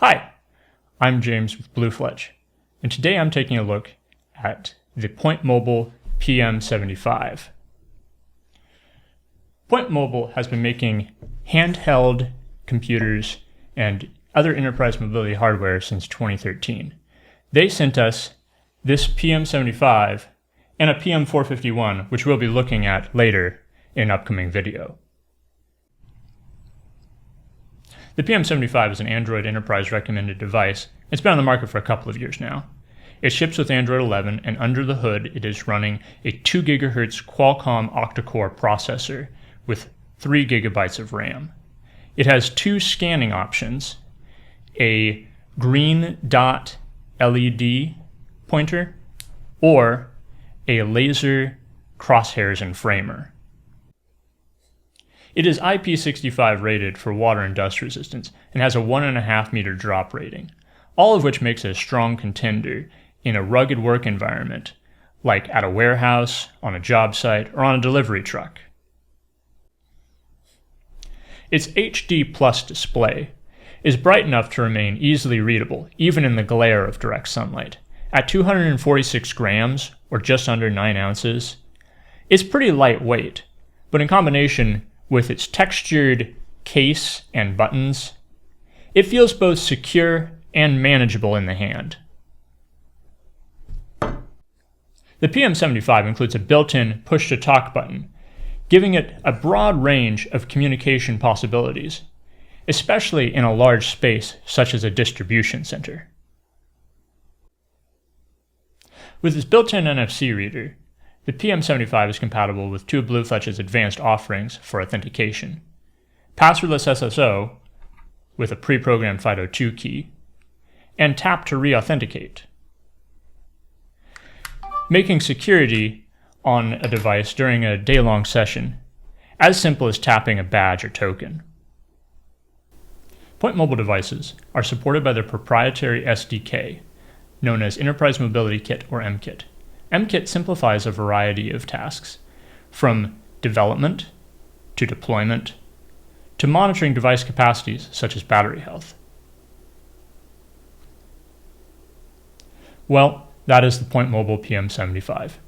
Hi, I'm James with BlueFletch, and today I'm taking a look at the Point Mobile PM75. Point Mobile has been making handheld computers and other enterprise mobility hardware since 2013. They sent us this PM75 and a PM451, which we'll be looking at later in an upcoming video. The PM75 is an Android Enterprise recommended device. It's been on the market for a couple of years now. It ships with Android 11, and under the hood it is running a 2 GHz Qualcomm octa-core processor with 3 GB of RAM. It has two scanning options, a green dot LED pointer or a laser crosshairs and framer. It is IP65 rated for water and dust resistance and has a 1.5 meter drop rating, all of which makes it a strong contender in a rugged work environment like at a warehouse, on a job site, or on a delivery truck. Its HD Plus display is bright enough to remain easily readable even in the glare of direct sunlight. At 246 grams, or just under 9 ounces, it's pretty lightweight, but in combination with its textured case and buttons, it feels both secure and manageable in the hand. The PM75 includes a built-in push-to-talk button, giving it a broad range of communication possibilities, especially in a large space such as a distribution center. With its built-in NFC reader, the PM75 is compatible with two of BlueFletch's advanced offerings for authentication: passwordless SSO with a pre-programmed FIDO2 key, and tap to re-authenticate, making security on a device during a day-long session as simple as tapping a badge or token. Point Mobile devices are supported by their proprietary SDK, known as Enterprise Mobility Kit or MKit. MKit simplifies a variety of tasks, from development to deployment to monitoring device capacities such as battery health. Well, that is the Point Mobile PM75.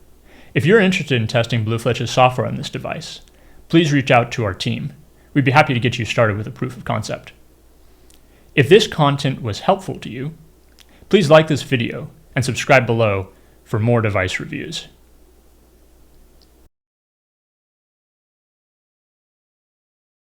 If you're interested in testing BlueFletch's software on this device, please reach out to our team. We'd be happy to get you started with a proof of concept. If this content was helpful to you, please like this video and subscribe below for more device reviews.